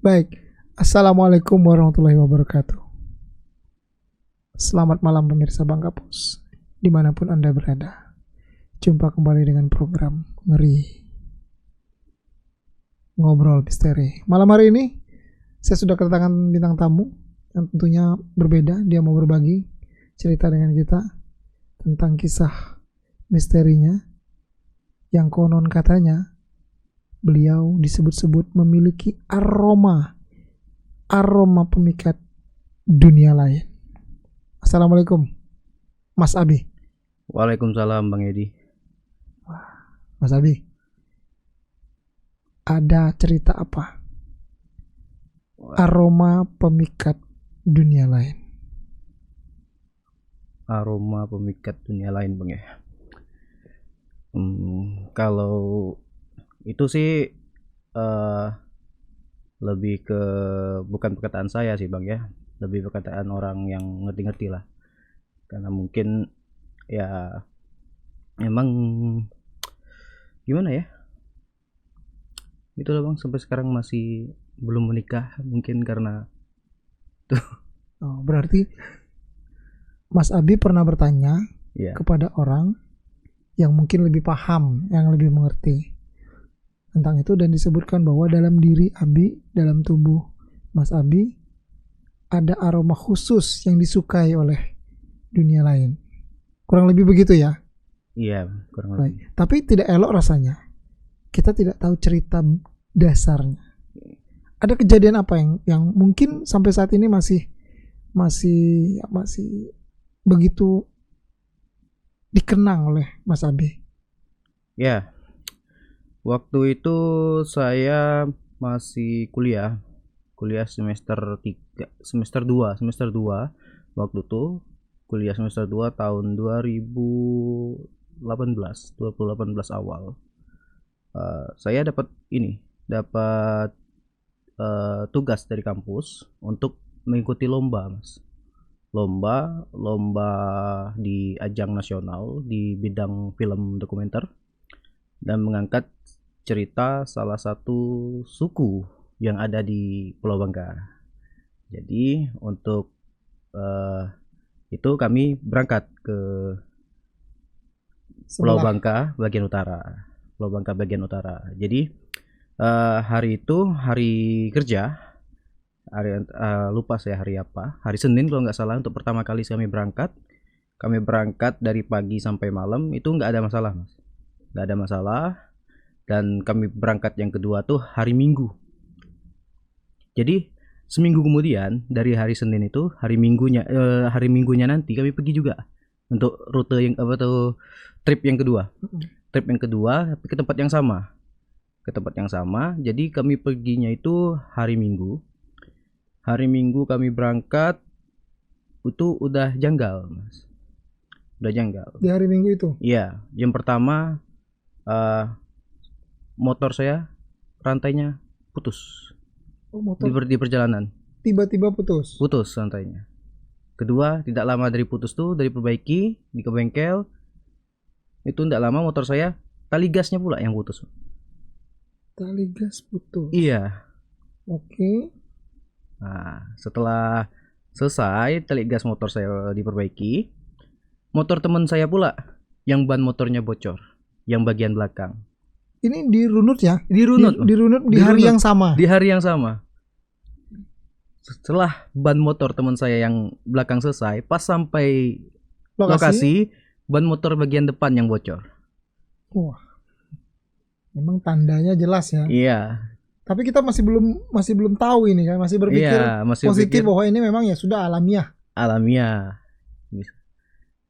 Baik, Assalamualaikum warahmatullahi wabarakatuh. Selamat malam pemirsa Bangka Pos, dimanapun Anda berada. Jumpa kembali dengan program Ngeri Ngobrol Misteri. Malam hari ini, saya sudah kedatangan bintang tamu yang tentunya berbeda. Dia mau berbagi cerita dengan kita tentang kisah misterinya yang konon katanya beliau disebut-sebut memiliki aroma pemikat dunia lain. Assalamualaikum, Mas Abi. Waalaikumsalam Bang Edi. Mas Abi, ada cerita apa? Aroma pemikat dunia lain. Aroma pemikat dunia lain Bang ya. Kalau itu sih lebih ke bukan perkataan saya sih Bang ya, lebih perkataan orang yang ngerti-ngerti lah. Karena mungkin ya emang gimana ya, itulah Bang, sampai sekarang masih belum menikah, mungkin karena Berarti Mas Abi pernah bertanya kepada orang yang mungkin lebih paham, yang lebih mengerti tentang itu, dan disebutkan bahwa dalam diri Abi, dalam tubuh Mas Abi, ada aroma khusus yang disukai oleh dunia lain. Kurang lebih begitu ya? Iya, kurang lebih. Tapi tidak elok rasanya. Kita tidak tahu cerita dasarnya. Ada kejadian apa yang mungkin sampai saat ini masih begitu dikenang oleh Mas Abi? Ya, waktu itu saya masih kuliah semester 2 waktu itu kuliah semester 2 tahun 2018 awal. Saya dapat tugas dari kampus untuk mengikuti lomba, Mas. Lomba di ajang nasional di bidang film dokumenter dan mengangkat cerita salah satu suku yang ada di Pulau Bangka. Jadi untuk itu kami berangkat ke Pulau Bangka bagian utara. Jadi hari itu hari kerja, lupa saya hari apa, hari Senin kalau nggak salah, untuk pertama kali kami berangkat dari pagi sampai malam itu nggak ada masalah, Mas. Nggak ada masalah. Dan kami berangkat yang kedua tuh hari Minggu. Jadi seminggu kemudian dari hari Senin itu, hari Minggunya nanti kami pergi juga untuk rute yang trip yang kedua ke tempat yang sama. Jadi kami perginya itu hari Minggu kami berangkat itu udah janggal, Mas. Udah janggal Di hari Minggu itu? Iya, yang pertama motor saya rantainya putus. Di perjalanan tiba-tiba putus rantainya. Kedua, tidak lama dari putus tuh, dari perbaiki ke bengkel itu tidak lama motor saya tali gasnya pula yang putus. Tali gas putus? Iya. Oke. Nah, setelah selesai tali gas motor saya diperbaiki, motor teman saya pula yang ban motornya bocor, yang bagian belakang. Ini di runut ya? Di runut di hari yang sama? Di hari yang sama. Setelah ban motor teman saya yang belakang selesai, pas sampai lokasi ban motor bagian depan yang bocor. Wah, memang tandanya jelas ya. Iya. Tapi kita masih belum tahu ini kan, masih berpikir positif bahwa ini memang ya sudah alamiah.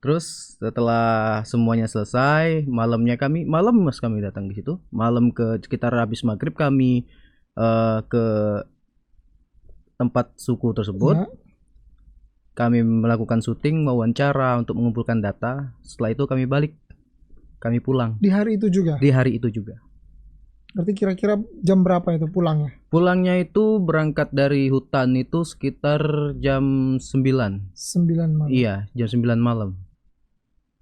Terus setelah semuanya selesai, malam kami datang ke situ. Malam ke sekitar habis maghrib kami ke tempat suku tersebut. Ya. Kami melakukan syuting, wawancara untuk mengumpulkan data. Setelah itu kami balik. Kami pulang. Di hari itu juga? Di hari itu juga. Berarti kira-kira jam berapa itu pulangnya? Pulangnya itu berangkat dari hutan itu sekitar jam 9. 9 malam? Iya, jam 9 malam.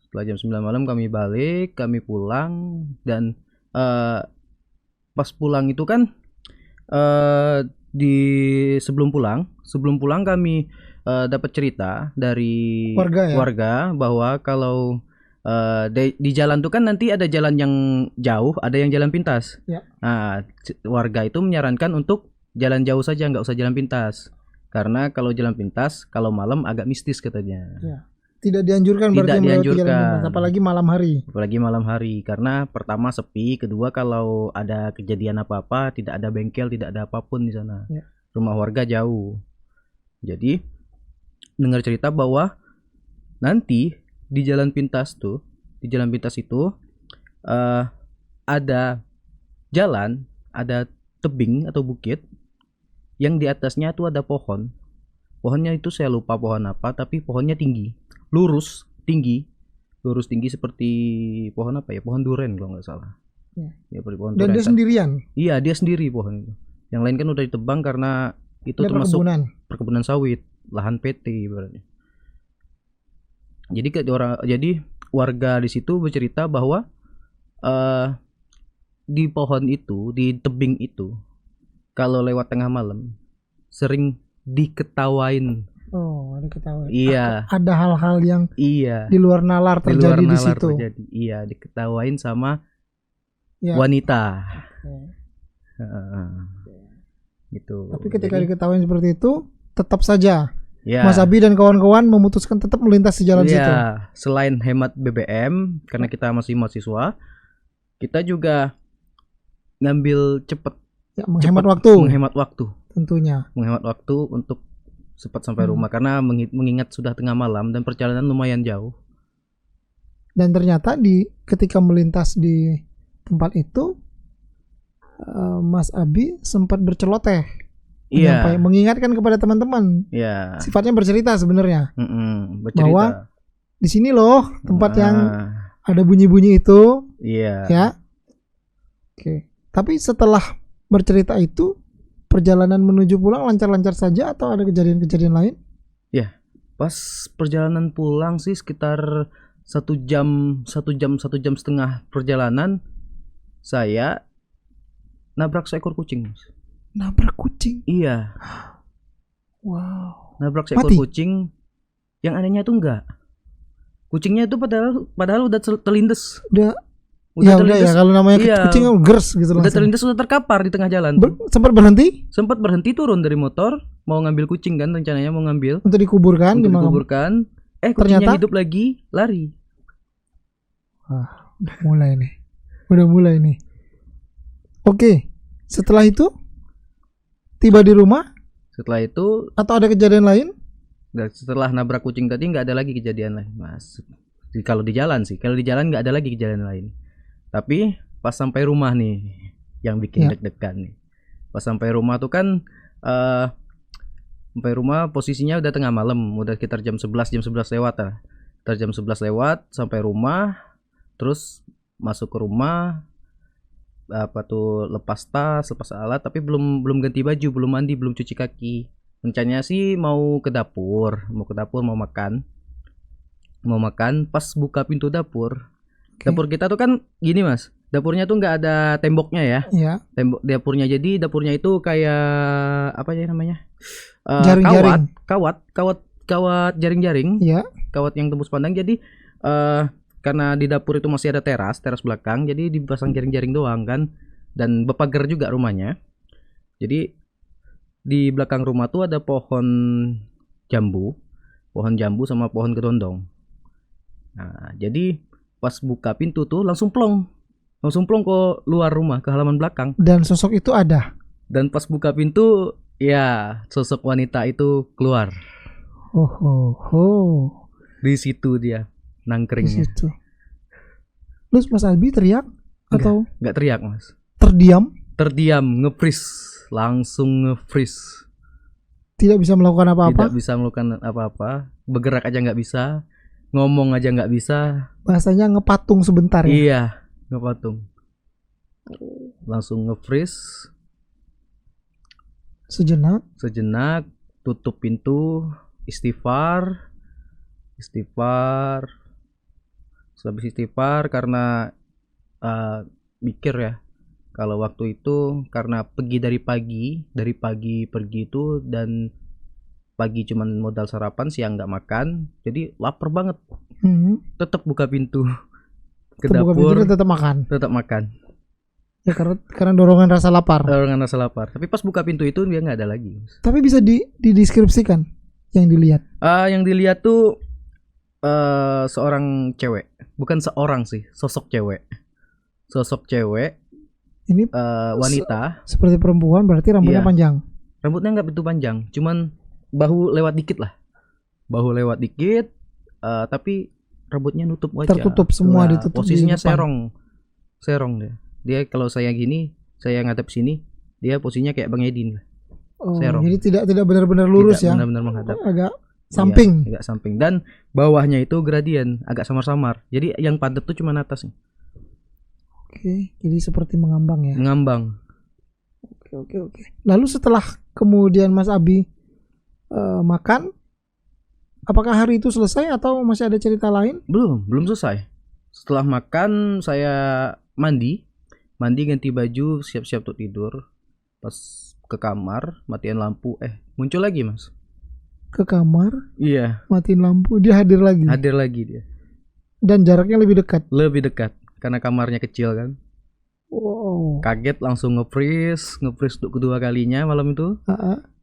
Setelah jam 9 malam kami balik, kami pulang. Dan pas pulang itu kan di sebelum pulang kami dapat cerita dari warga bahwa kalau di jalan tuh kan nanti ada jalan yang jauh, ada yang jalan pintas. Ya. Nah, warga itu menyarankan untuk jalan jauh saja, nggak usah jalan pintas. Karena kalau jalan pintas, kalau malam agak mistis katanya. Ya. Tidak dianjurkan berarti melewati jalan pintas, apalagi malam hari. Apalagi malam hari, karena pertama sepi, kedua kalau ada kejadian apa-apa, tidak ada bengkel, tidak ada apapun di sana. Ya. Rumah warga jauh. Jadi dengar cerita bahwa nanti di jalan pintas itu ada jalan, ada tebing atau bukit yang di atasnya tuh ada pohon. Pohonnya itu saya lupa pohon apa, tapi pohonnya tinggi, lurus tinggi seperti pohon apa ya? Pohon duren kalau nggak salah. Ya, pohon dan duren, dia sendirian? Iya, dia sendiri pohon itu. Yang lain kan udah ditebang karena itu termasuk perkebunan sawit, lahan PT ibaratnya. Jadi warga di situ bercerita bahwa di pohon itu, di tebing itu, kalau lewat tengah malam sering diketawain. Oh, diketawain. Iya. Ada hal-hal yang iya di luar nalar terjadi di situ. Iya, diketawain sama wanita. Gitu. Tapi ketika diketawain seperti itu, tetap saja Mas Abi dan kawan-kawan memutuskan tetap melintas di jalan situ. Selain hemat BBM, karena kita masih mahasiswa, kita juga ngambil cepet. Ya, menghemat waktu. Tentunya. Menghemat waktu untuk cepat sampai rumah karena mengingat sudah tengah malam dan perjalanan lumayan jauh. Dan ternyata ketika melintas di tempat itu, Mas Abi sempat berceloteh. Iya. Mengingatkan kepada teman-teman. Iya. Sifatnya bercerita sebenarnya. Bercerita. Bahwa di sini loh tempat yang ada bunyi-bunyi itu. Iya. Ya. Oke. Tapi setelah bercerita itu, perjalanan menuju pulang lancar-lancar saja atau ada kejadian-kejadian lain? Ya, pas perjalanan pulang sih sekitar 1 jam setengah perjalanan, saya nabrak seekor kucing. Nabrak kucing? Iya. Wow. Nabrak seekor kucing. Yang anehnya tuh enggak. Kucingnya itu padahal udah terlindes. Udah ya kalau namanya kucing gers gitu udah terlindes, sudah terkapar di tengah jalan. Sempat berhenti? Sempat berhenti, turun dari motor, mau ngambil kucing kan, rencananya mau ngambil untuk dikuburkan. Kucingnya ternyata hidup lagi, lari. Udah mulai nih. Oke. Setelah itu tiba di rumah? Setelah itu atau ada kejadian lain? Setelah nabrak kucing tadi nggak ada lagi kejadian lain, Mas. Kalau di jalan nggak ada lagi kejadian lain. Tapi pas sampai rumah nih yang bikin deg-degan nih. Pas sampai rumah tuh kan sampai rumah posisinya udah tengah malam, udah sekitar jam 11 lewat lah. Sekitar jam 11 lewat sampai rumah, terus masuk ke rumah, lepas tas, lepas alat, tapi belum ganti baju, belum mandi, belum cuci kaki. Rencananya sih mau ke dapur, mau makan. Pas buka pintu dapur. Dapur kita tuh kan gini, Mas. Dapurnya tuh nggak ada temboknya ya. Iya. Tembok dapurnya, jadi dapurnya itu kayak apa ya namanya? Jaring-jaring. Kawat jaring-jaring. Iya. Kawat yang tembus pandang. Jadi karena di dapur itu masih ada teras belakang, jadi dipasang jaring-jaring doang kan. Dan berpagar juga rumahnya. Jadi di belakang rumah tuh ada pohon jambu sama pohon kedondong. Nah, jadi pas buka pintu tuh langsung plong ke luar rumah, ke halaman belakang. Dan sosok itu ada. Dan pas buka pintu, ya sosok wanita itu keluar. Di situ dia nangkringnya. Di situ. Terus Mas Albi teriak atau? Enggak teriak, Mas. Terdiam, langsung nge-freeze. Tidak bisa melakukan apa-apa. Bergerak aja nggak bisa. Ngomong aja nggak bisa. Bahasanya ngepatung sebentar ya? Iya, ngepatung. Langsung nge-freeze. Sejenak, tutup pintu, istighfar. Habis istighfar karena mikir ya. Kalau waktu itu karena pergi dari pagi pergi itu, dan pagi cuman modal sarapan, siang nggak makan, jadi lapar banget. Tetap buka pintu ke dapur, tetap makan. Tetap makan. Ya karena dorongan rasa lapar. Dorongan rasa lapar. Tapi pas buka pintu itu dia nggak ada lagi. Tapi bisa dideskripsikan yang dilihat. Yang dilihat tuh seorang cewek, bukan seorang sih, sosok cewek. Ini wanita. Seperti perempuan, berarti rambutnya panjang. Rambutnya nggak begitu panjang, cuman bahu lewat dikit lah. Tapi rambutnya nutup wajah. Tertutup semua, ditutup. Posisinya serong dia. Dia kalau saya gini, saya ngadep sini, dia posisinya kayak Bang Edin. Serong. Jadi tidak benar-benar lurus, tidak benar-benar menghadap. Agak samping. Agak samping, dan bawahnya itu gradien, agak samar-samar. Jadi yang padat tuh cuma atasnya. Oke, jadi seperti mengambang ya. Mengambang. Oke. Lalu setelah kemudian Mas Abi makan, apakah hari itu selesai atau masih ada cerita lain? Belum selesai. Setelah makan saya mandi, ganti baju, siap-siap untuk tidur. Pas ke kamar, matiin lampu, muncul lagi Mas. Ke kamar? Iya. Matiin lampu, dia hadir lagi. Dia. Dan jaraknya lebih dekat. Karena kamarnya kecil kan. Wow. Kaget, langsung nge-freeze untuk kedua kalinya malam itu.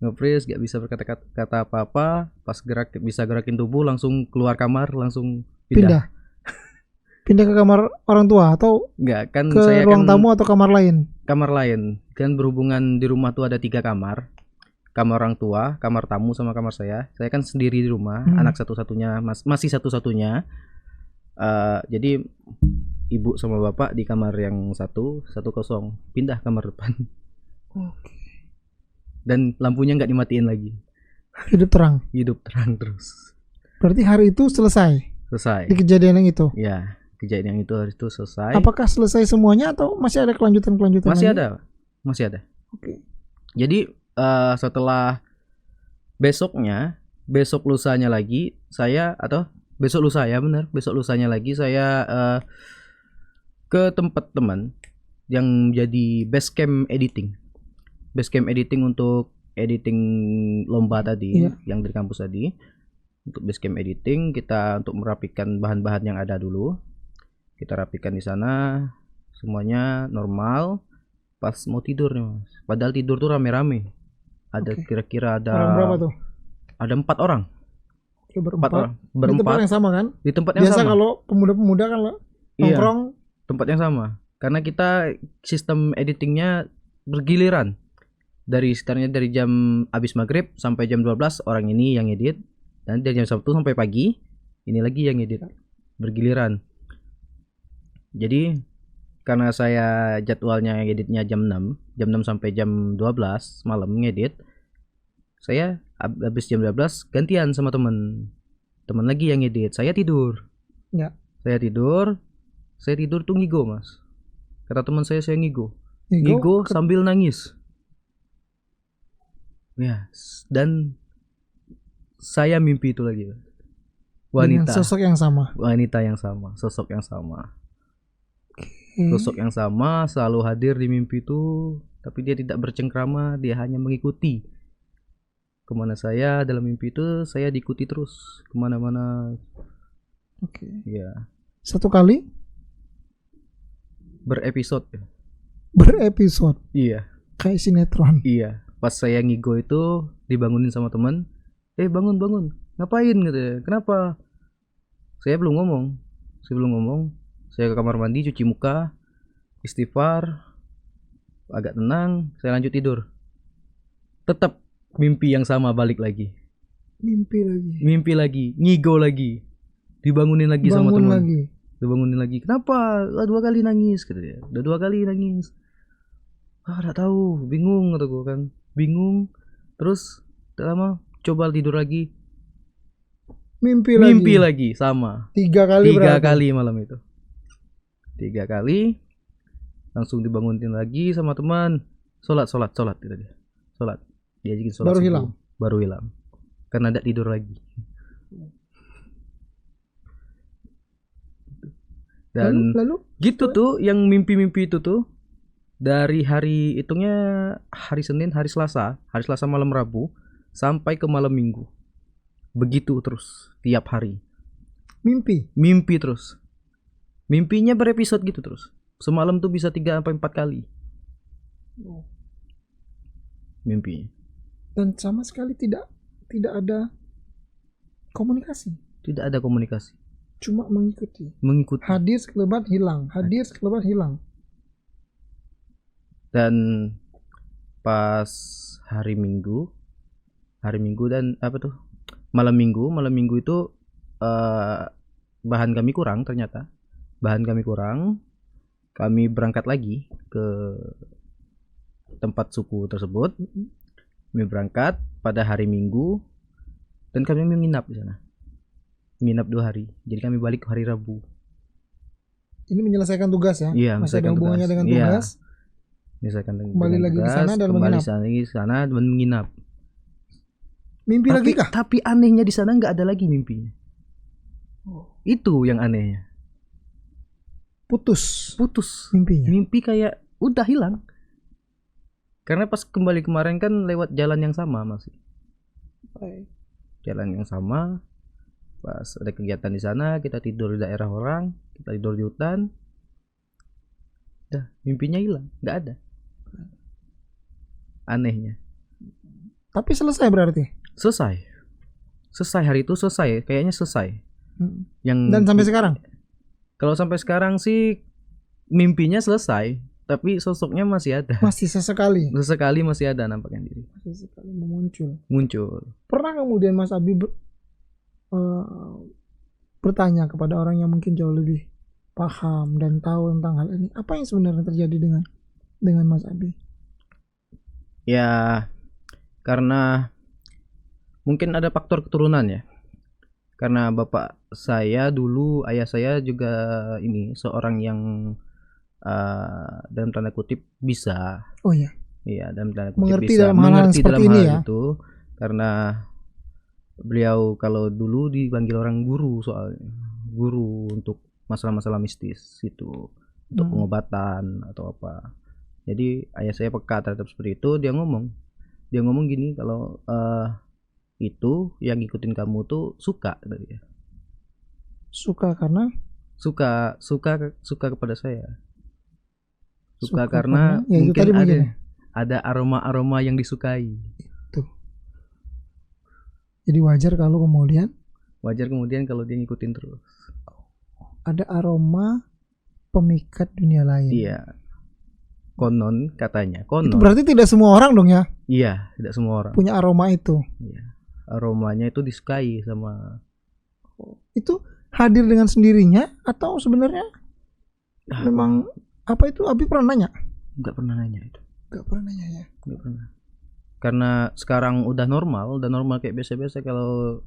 Nge-freeze, gak bisa berkata-kata apa-apa. Pas bisa gerakin tubuh, langsung keluar kamar, langsung pindah. Pindah ke kamar orang tua atau enggak, kan ke saya ruang tamu atau kamar lain? Kamar lain. Kan berhubungan di rumah tuh ada 3 kamar. Kamar orang tua, kamar tamu, sama kamar saya. Saya kan sendiri di rumah, anak satu-satunya, masih satu-satunya. Jadi ibu sama bapak di kamar yang satu kosong, pindah kamar depan. Dan lampunya nggak dimatiin lagi. Hidup terang terus. Berarti hari itu selesai. Di kejadian yang itu. Ya, kejadian yang itu hari itu selesai. Apakah selesai semuanya atau masih ada kelanjutan? Masih ada. Oke. Jadi setelah besok lusanya lagi saya ke tempat teman yang jadi base camp editing untuk editing lomba tadi, yang dari kampus tadi. Untuk base camp editing, kita untuk merapikan bahan-bahan yang ada dulu. Kita rapikan di sana, semuanya normal. Pas mau tidur nih Mas, padahal tidur tuh rame-rame. Kira-kira ada orang berapa tuh? Ada 4 orang. Berempat. Di tempat yang sama kan? Di tempat yang biasa sama. Kalau pemuda-pemuda kan nongkrong. Tempat yang sama. Karena kita sistem editingnya bergiliran. Dari jam habis maghrib sampai jam 12 orang ini yang edit, dan dari jam 1 sampai pagi ini lagi yang edit, bergiliran. Jadi karena saya jadwalnya editnya jam 6 sampai jam 12 malam ngedit, saya habis jam 12 gantian sama teman lagi yang edit. Saya tidur. Saya tidur tuh ngigo Mas. Kata teman saya ngigo sambil nangis. Dan saya mimpi itu lagi. Sosok yang sama. Sosok yang sama selalu hadir di mimpi itu, tapi dia tidak bercengkrama, dia hanya mengikuti kemana saya. Dalam mimpi itu saya diikuti terus kemana-mana. Satu kali berepisode. Iya, kayak sinetron. Iya, pas saya ngigo itu dibangunin sama teman. Bangun, ngapain gitu ya? Kenapa? Saya belum ngomong. Saya ke kamar mandi, cuci muka, istighfar, agak tenang, saya lanjut tidur. Tetap mimpi yang sama balik lagi. Mimpi lagi, ngigo lagi, dibangunin lagi sama teman. Dibangunin lagi. Kenapa? 2 kali nangis, kata dia. Udah 2 kali nangis. Enggak tahu, bingung kata gue kan. Bingung. Terus tak lama coba tidur lagi. Mimpi lagi sama. 3 kali. 3 kali malam itu. 3 kali. Langsung dibangunin lagi sama teman. Sholat gitu dia. Sholat. Diajakin sholat. Baru hilang. Karena tidak tidur lagi. Dan lalu gitu tuh yang mimpi-mimpi itu tuh Dari hari hitungnya hari Senin, hari Selasa malam Rabu sampai ke malam Minggu. Begitu terus tiap hari. Mimpi terus. Mimpinya berepisode gitu terus. Semalam tuh bisa 3 sampai 4 kali. Mimpi. Dan sama sekali tidak ada komunikasi. Tidak ada komunikasi. Cuma mengikuti. Hadir sekelebat hilang. Dan pas hari Minggu dan malam Minggu itu bahan kami kurang ternyata. Kami berangkat lagi ke tempat suku tersebut. Kami berangkat pada hari Minggu dan kami menginap di sana. Menginap 2 hari. Jadi kami balik hari Rabu. Ini menyelesaikan tugas ya? Iya, masih ada hubungannya dengan tugas. Misalkan kembali lagi di sana dan menginap. Mimpi lagi kah? Tapi anehnya di sana nggak ada lagi mimpinya. Itu yang anehnya. Putus mimpinya. Mimpi kayak udah hilang. Karena pas kembali kemarin kan lewat jalan yang sama masih. Jalan yang sama. Pas ada kegiatan di sana, kita tidur di daerah orang, kita tidur di hutan. Dah, mimpinya hilang, nggak ada. Anehnya. Tapi selesai berarti? Selesai hari itu selesai, kayaknya selesai. Dan sampai sekarang? Kalau sampai sekarang sih mimpinya selesai, tapi sosoknya masih ada. Masih sesekali masih ada nampaknya diri. Masih sekali muncul. Pernah kemudian Mas Abi bertanya kepada orang yang mungkin jauh lebih paham dan tahu tentang hal ini, apa yang sebenarnya terjadi dengan Mas Abi? Ya, karena mungkin ada faktor keturunan ya. Karena bapak saya dulu, ayah saya juga ini seorang yang dalam tanda kutip bisa. Oh iya. Iya, dalam tanda kutip mengerti bisa. Dalam hal ini ya. Itu karena beliau kalau dulu dipanggil orang guru, soalnya guru untuk masalah-masalah mistis itu, untuk pengobatan atau apa. Jadi ayah saya peka terhadap seperti itu. Dia ngomong gini, kalau itu yang ngikutin kamu tuh suka dari dia. Suka karena suka kepada saya. Suka karena ya, mungkin ada aroma yang disukai. Tuh. Jadi wajar kemudian kalau dia ngikutin terus. Ada aroma pemikat dunia lain. Iya. Katanya. Itu berarti tidak semua orang dong ya? Iya, tidak semua orang punya aroma itu. Iya. Aromanya itu disukai sama. Itu hadir dengan sendirinya atau sebenarnya memang apa itu? Abi pernah nanya? Enggak pernah nanya itu. Enggak pernah nanya ya? Enggak pernah. Karena sekarang udah normal kayak biasa-biasa, kalau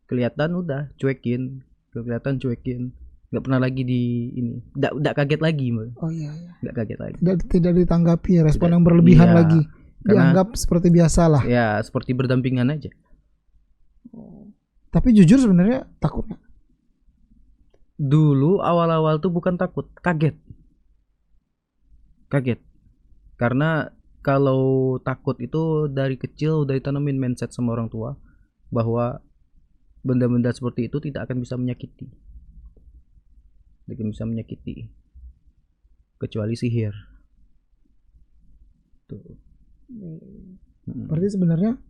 kelihatan udah cuekin. Enggak pernah lagi di ini. Enggak kaget lagi, Mbak. Oh iya. Enggak kaget lagi. Tidak ditanggapi respon yang berlebihan lagi. Dianggap seperti biasa lah. Ya, seperti berdampingan aja. Tapi jujur sebenarnya takut nggak? Dulu awal-awal tuh bukan takut, kaget. Karena kalau takut itu dari kecil udah ditanamin mindset sama orang tua bahwa benda-benda seperti itu tidak akan bisa menyakiti. Kecuali sihir. Tuh. Berarti sebenarnya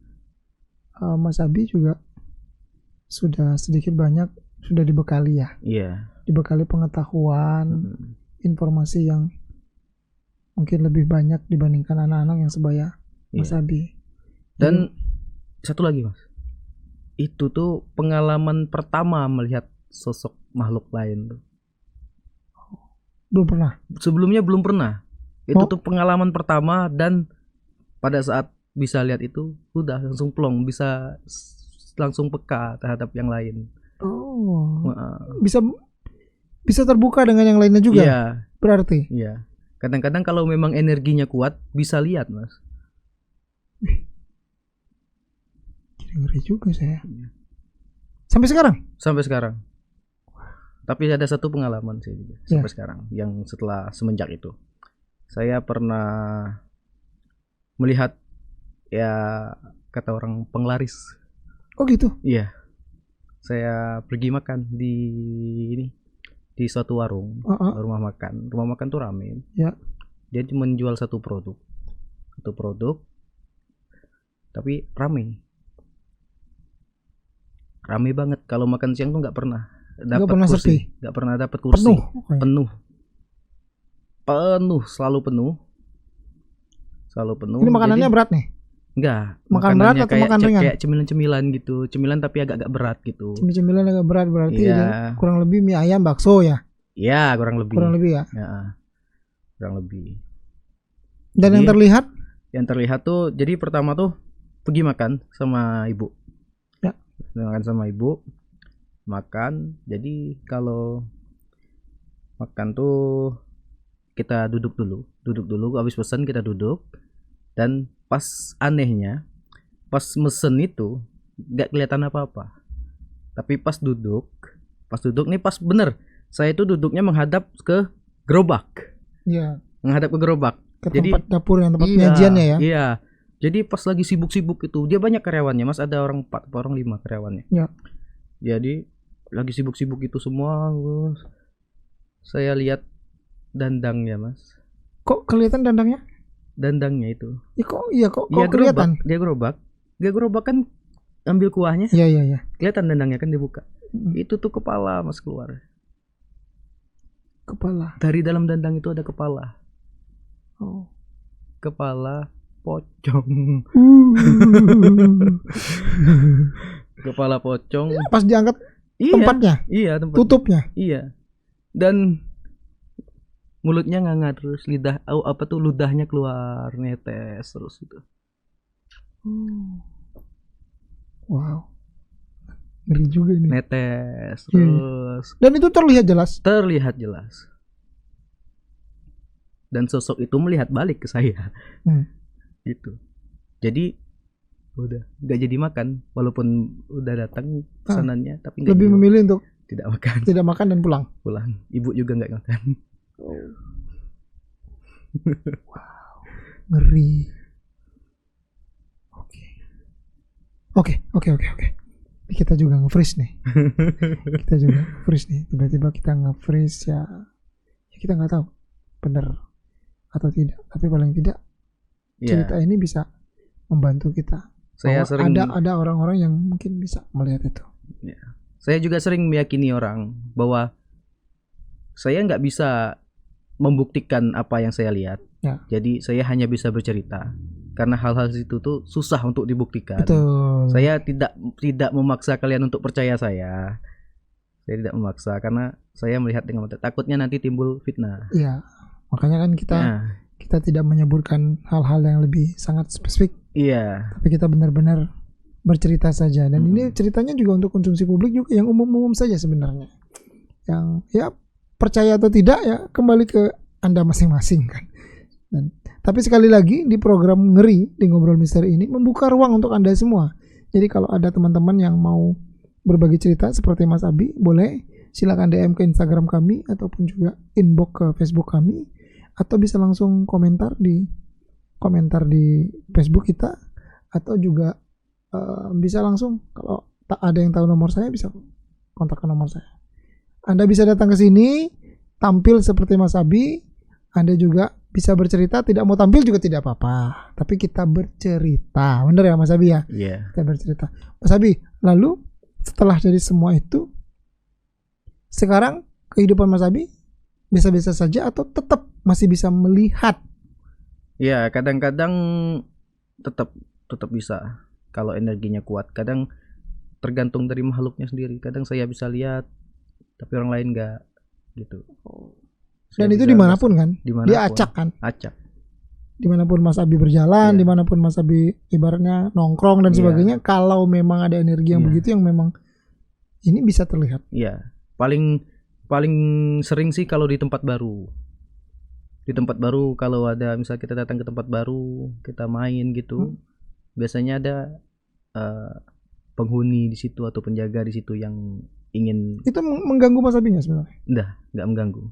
Mas Abi juga sudah sedikit banyak sudah dibekali ya. Iya. Dibekali pengetahuan, informasi yang mungkin lebih banyak dibandingkan anak-anak yang sebaya Mas Abi. Dan satu lagi Mas, itu tuh pengalaman pertama melihat sosok makhluk lain tuh. Belum pernah. Sebelumnya belum pernah. Itu tuh pengalaman pertama, dan pada saat bisa lihat itu udah langsung plong, bisa langsung peka terhadap yang lain. Bisa terbuka dengan yang lainnya juga. Iya. Berarti. Iya. Kadang-kadang kalau memang energinya kuat bisa lihat Mas. Ngeri juga saya. Sampai sekarang. Tapi ada satu pengalaman sih sampai sekarang yang semenjak itu. Saya pernah melihat ya kata orang penglaris. Oh gitu. Iya. Saya pergi makan di ini di suatu warung, rumah makan. Rumah makan tuh rame. Ya. Dia cuma menjual satu produk. Tapi rame banget. Kalau makan siang tuh nggak pernah dapat kursi, nggak pernah dapat kursi. Penuh, selalu penuh. Ini makanannya berat nih? Enggak, makan berat atau makan ringan? Kayak cemilan-cemilan gitu, cemilan tapi agak berat gitu. Cemilan agak berat berarti kurang lebih mie ayam bakso ya? Iya, kurang lebih ya. Kurang lebih. Dan jadi, yang terlihat? Yang terlihat tuh, jadi pertama tuh pergi makan sama ibu. Ya. Makan sama ibu. Jadi kalau makan tuh kita duduk dulu. Habis pesan kita duduk. Dan pas anehnya, pas mesen itu nggak kelihatan apa-apa. Tapi pas duduk nih pas bener. Saya itu duduknya menghadap ke gerobak. Iya. Menghadap ke gerobak. Jadi tempat dapur yang tempat penyajiannya ya. Iya. Jadi pas lagi sibuk-sibuk itu, dia banyak karyawannya, Mas, ada orang 4 orang 5 karyawannya. Ya. Jadi lagi sibuk-sibuk itu semua, saya lihat dandangnya, Mas. Kok kelihatan dandangnya? Dandangnya itu. Kok kelihatan? Dia gerobak kan ambil kuahnya. Iya. Kelihatan dandangnya kan dibuka. Itu tuh kepala, Mas, keluar. Kepala. Dari dalam dandang itu ada kepala. Oh. Kepala pocong. Kepala pocong. Pas diangkat tempatnya? Iya, tempatnya. Tutupnya? Iya. Dan mulutnya nganga terus, ludahnya keluar netes terus itu. Wow. Ngeri juga ini. Netes terus. Dan itu terlihat jelas? Terlihat jelas. Dan sosok itu melihat balik ke saya. Gitu. Jadi udah nggak jadi makan walaupun udah datang pesanannya, tapi lebih memilih untuk tidak makan dan pulang. Ibu juga nggak makan. Wow, ngeri. Oke. Kita juga nge-freeze nih. Tiba-tiba kita nge-freeze ya kita nggak tahu bener atau tidak, tapi paling tidak cerita ini bisa membantu kita. Ada orang-orang yang mungkin bisa melihat itu. Saya juga sering meyakini orang bahwa saya nggak bisa membuktikan apa yang saya lihat. Jadi saya hanya bisa bercerita karena hal-hal itu tuh susah untuk dibuktikan. Betul. Saya tidak memaksa kalian untuk percaya saya. Saya tidak memaksa karena saya melihat dengan mata. Takutnya nanti timbul fitnah. Iya. Makanya kan kita tidak menyebutkan hal-hal yang lebih sangat spesifik. Iya. Tapi kita benar-benar bercerita saja. Dan ini ceritanya juga untuk konsumsi publik juga yang umum-umum saja sebenarnya. Yang ya percaya atau tidak ya kembali ke Anda masing-masing kan. Tapi sekali lagi di program Ngeri di Ngobrol Misteri ini membuka ruang untuk Anda semua. Jadi kalau ada teman-teman yang mau berbagi cerita seperti Mas Abi, boleh silakan DM ke Instagram kami ataupun juga inbox ke Facebook kami, atau bisa langsung komentar di Facebook kita, atau juga bisa langsung kalau tak ada yang tahu nomor saya bisa kontak ke nomor saya. Anda bisa datang ke sini tampil seperti Mas Abi. Anda juga bisa bercerita, tidak mau tampil juga tidak apa-apa, tapi kita bercerita, bener ya Mas Abi ya? Iya. Kita bercerita. Mas Abi, lalu setelah dari semua itu, sekarang kehidupan Mas Abi biasa-biasa saja atau tetap masih bisa melihat? Ya, kadang-kadang tetap bisa kalau energinya kuat. Kadang tergantung dari makhluknya sendiri. Kadang saya bisa lihat, tapi orang lain enggak gitu. Dan itu dimanapun kan? Dia acak kan? Acak. Dimanapun Mas Abi berjalan, dimanapun Mas Abi ibaratnya nongkrong dan sebagainya, kalau memang ada energi yang begitu yang memang ini bisa terlihat. Iya. Paling sering sih kalau di tempat baru. Di tempat baru kalau ada misal kita datang ke tempat baru, kita main gitu. Biasanya ada penghuni di situ atau penjaga di situ yang ingin. Itu mengganggu Mas Abi nggak sebenarnya? Nggak mengganggu.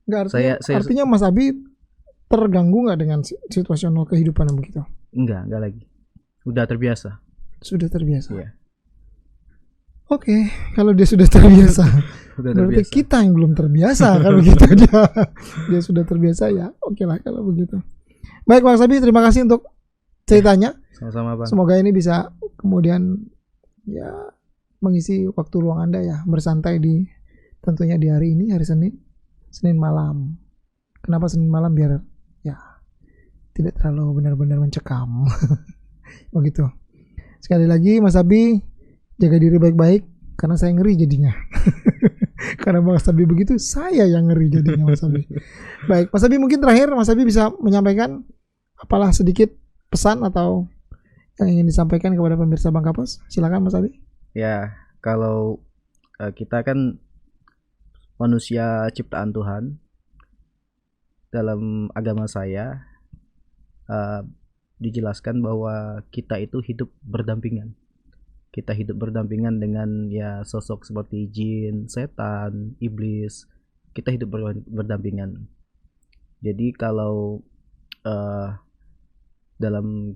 Nggak, artinya Mas Abi terganggu nggak dengan situasional kehidupan yang begitu? Enggak lagi. Udah terbiasa. Sudah terbiasa. Iya. Oke, kalau dia sudah terbiasa, berarti kita yang belum terbiasa kalau begitu dia sudah terbiasa ya. Oke lah kalau begitu. Baik Bang Sabi, terima kasih untuk ceritanya. Sama-sama Bang. Semoga ini bisa kemudian ya mengisi waktu luang Anda ya, bersantai tentunya di hari ini, hari Senin malam. Kenapa Senin malam? Biar ya tidak terlalu benar-benar mencekam. Begitu. Sekali lagi Mas Abi, jaga diri baik-baik karena saya ngeri jadinya. Karena Mas Abi begitu, saya yang ngeri jadinya Mas Abi. Baik, Mas Abi mungkin terakhir Mas Abi bisa menyampaikan apalah sedikit pesan atau yang ingin disampaikan kepada pemirsa Bang Kapos. Silakan Mas Abi. Ya, kalau kita kan manusia ciptaan Tuhan. Dalam agama saya dijelaskan bahwa kita itu hidup berdampingan. Kita hidup berdampingan dengan ya sosok seperti jin, setan, iblis. Kita hidup berdampingan. Jadi kalau dalam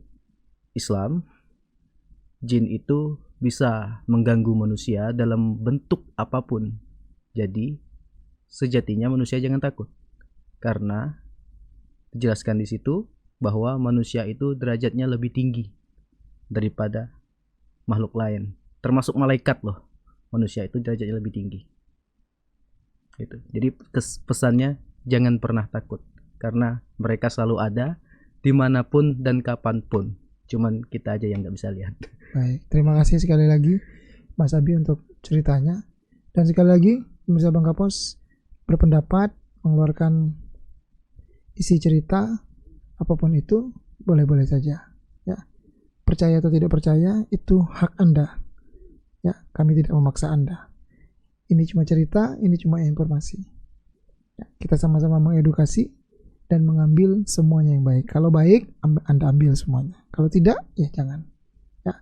Islam, jin itu bisa mengganggu manusia dalam bentuk apapun. Jadi sejatinya manusia jangan takut. Karena dijelaskan di situ bahwa manusia itu derajatnya lebih tinggi daripada makhluk lain, termasuk malaikat loh. Manusia itu derajatnya lebih tinggi. Gitu. Jadi pesannya jangan pernah takut karena mereka selalu ada dimanapun dan kapanpun. Cuman kita aja yang nggak bisa lihat. Baik, terima kasih sekali lagi Mas Abi untuk ceritanya. Dan sekali lagi pemirsa Bang Kapos berpendapat mengeluarkan isi cerita apapun itu boleh-boleh saja ya. Percaya atau tidak percaya itu hak Anda ya, kami tidak memaksa Anda. Ini cuma cerita, ini cuma informasi ya, kita sama-sama mengedukasi dan mengambil semuanya yang baik. Kalau baik Anda ambil semuanya, kalau tidak ya jangan ya.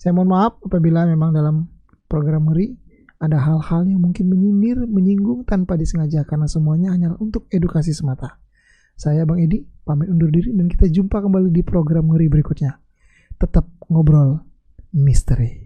Saya mohon maaf apabila memang dalam program Ngeri ada hal-hal yang mungkin menyindir, menyinggung tanpa disengaja, karena semuanya hanya untuk edukasi semata. Saya Bang Edi, pamit undur diri dan kita jumpa kembali di program Ngeri berikutnya. Tetap ngobrol misteri.